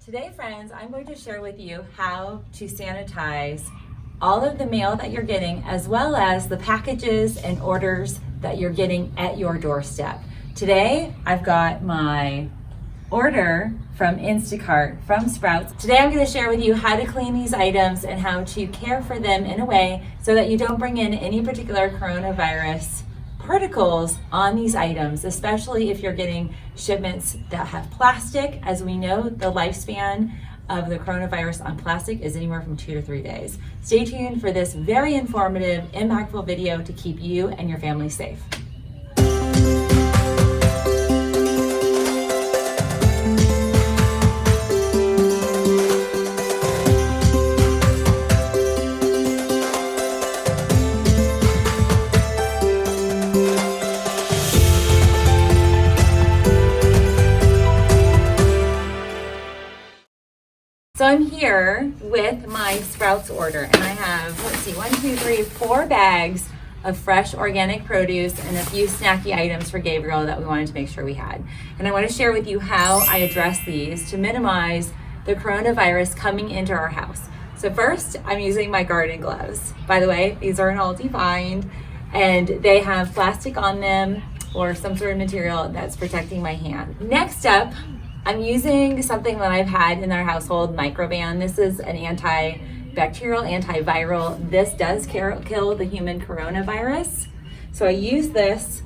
Today, friends, I'm going to share with you how to sanitize all of the mail that you're getting, as well as the packages and orders that you're getting at your doorstep. Today, I've got my order from Instacart from Sprouts. Today, I'm going to share with you how to clean these items and how to care for them in a way so that you don't bring in any particular coronavirus particles on these items, especially if you're getting shipments that have plastic. As we know, the lifespan of the coronavirus on plastic is anywhere from 2 to 3 days. Stay tuned for this very informative, impactful video to keep you and your family safe. So I'm here with my Sprouts order, and I have, 4 bags of fresh organic produce and a few snacky items for Gabriel that we wanted to make sure we had. And I want to share with you how I address these to minimize the coronavirus coming into our house. So first, I'm using my garden gloves. By the way, these are an Aldi find, and they have plastic on them or some sort of material that's protecting my hand. Next up, I'm using something that I've had in our household, Microban. This is an antibacterial, antiviral. This does kill the human coronavirus. So I use this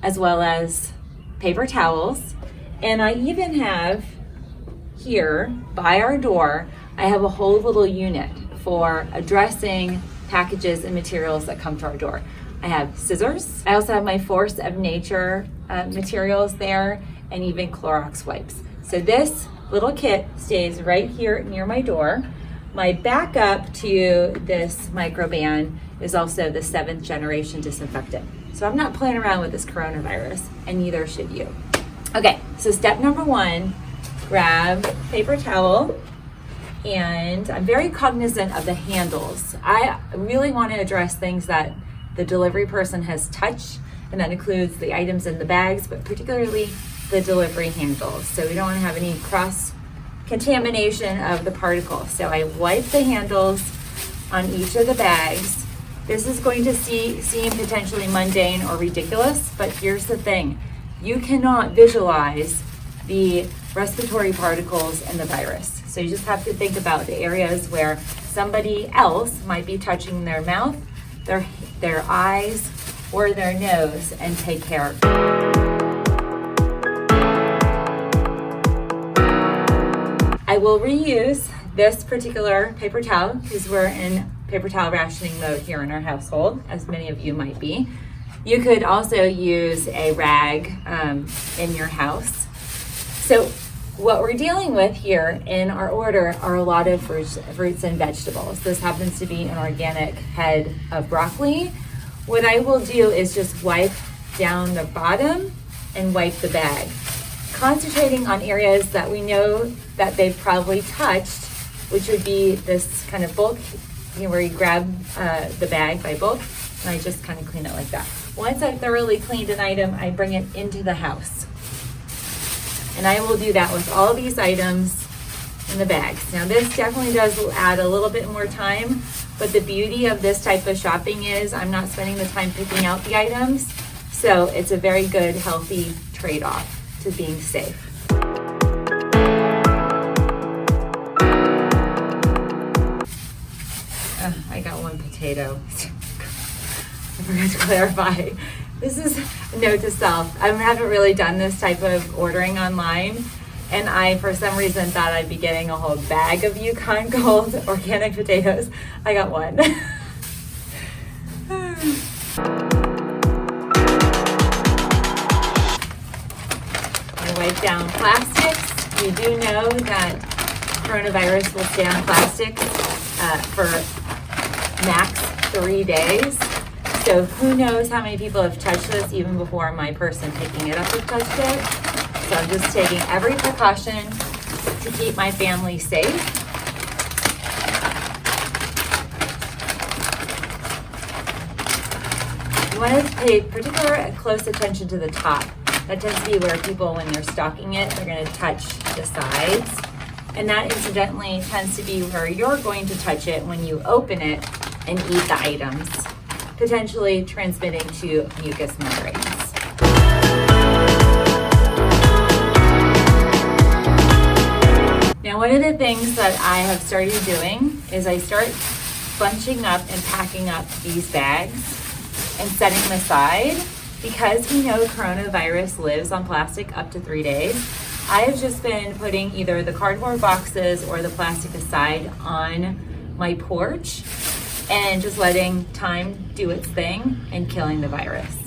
as well as paper towels. And I even have here by our door, I have a whole little unit for addressing packages and materials that come to our door. I have scissors. I also have my Force of Nature materials there, and even Clorox Wipes. So this little kit stays right here near my door. My backup to this Microban is also the 7th generation disinfectant. So I'm not playing around with this coronavirus, and neither should you. Okay, so step number 1, grab paper towel, and I'm very cognizant of the handles. I really want to address things that the delivery person has touched, and that includes the items in the bags, but particularly the delivery handles. So we don't want to have any cross contamination of the particles. So I wipe the handles on each of the bags. This is going to seem potentially mundane or ridiculous, but here's the thing. You cannot visualize the respiratory particles and the virus. So you just have to think about the areas where somebody else might be touching their mouth, their eyes, or their nose, and take care of it. I will reuse this particular paper towel because we're in paper towel rationing mode here in our household, as many of you might be. You could also use a rag in your house. So what we're dealing with here in our order are a lot of fruits and vegetables. This happens to be an organic head of broccoli. What I will do is just wipe down the bottom and wipe the bag, concentrating on areas that we know that they've probably touched, which would be this kind of bulk, where you grab the bag by bulk, and I just kind of clean it like that. Once I've thoroughly cleaned an item, I bring it into the house. And I will do that with all these items in the bags. Now this definitely does add a little bit more time, but the beauty of this type of shopping is I'm not spending the time picking out the items, so it's a very good, healthy trade-off to being safe. I got one potato. I forgot to clarify. This is a note to self. I haven't really done this type of ordering online, and I, for some reason, thought I'd be getting a whole bag of Yukon Gold organic potatoes. I got one. Wipe down plastics. We do know that coronavirus will stay on plastic for max 3 days. So who knows how many people have touched this even before my person picking it up has touched it. So I'm just taking every precaution to keep my family safe. You want to pay particular close attention to the top. That tends to be where people, when they're stocking it, they're going to touch the sides. And that incidentally tends to be where you're going to touch it when you open it and eat the items, potentially transmitting to mucous membranes. Now, one of the things that I have started doing is I start bunching up and packing up these bags and setting them aside. Because we know coronavirus lives on plastic up to 3 days, I have just been putting either the cardboard boxes or the plastic aside on my porch and just letting time do its thing and killing the virus.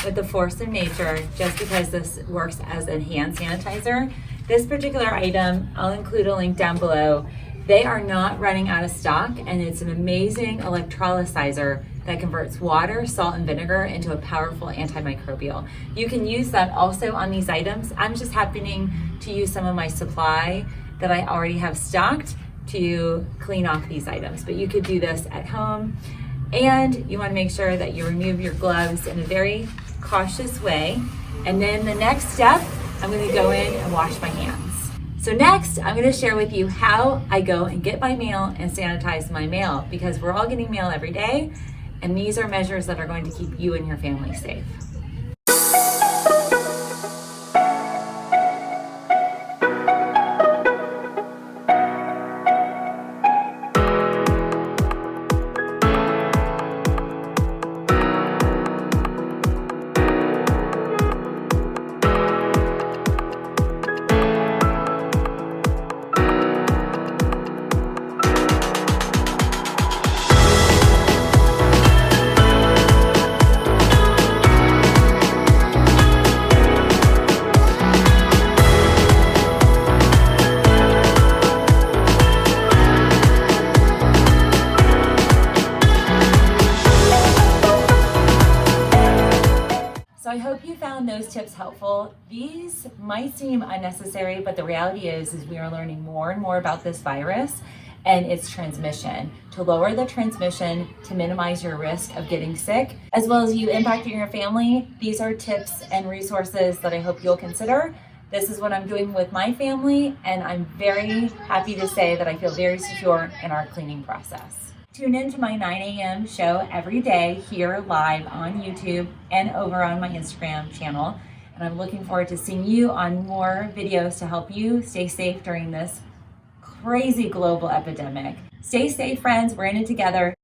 With the force of nature, just because this works as a hand sanitizer. This particular item, I'll include a link down below. They are not running out of stock, and it's an amazing electrolyzer that converts water, salt, and vinegar into a powerful antimicrobial. You can use that also on these items. I'm just happening to use some of my supply that I already have stocked to clean off these items, but you could do this at home. And you want to make sure that you remove your gloves in a very cautious way. And then the next step, I'm going to go in and wash my hands. So next, I'm going to share with you how I go and get my mail and sanitize my mail, because we're all getting mail every day, and these are measures that are going to keep you and your family safe. So I hope you found those tips helpful. These might seem unnecessary, but the reality is we are learning more and more about this virus and its transmission. To lower the transmission, to minimize your risk of getting sick, as well as you impacting your family, these are tips and resources that I hope you'll consider. This is what I'm doing with my family, and I'm very happy to say that I feel very secure in our cleaning process. Tune in to my 9 a.m. show every day here live on YouTube and over on my Instagram channel. And I'm looking forward to seeing you on more videos to help you stay safe during this crazy global epidemic. Stay safe, friends. We're in it together.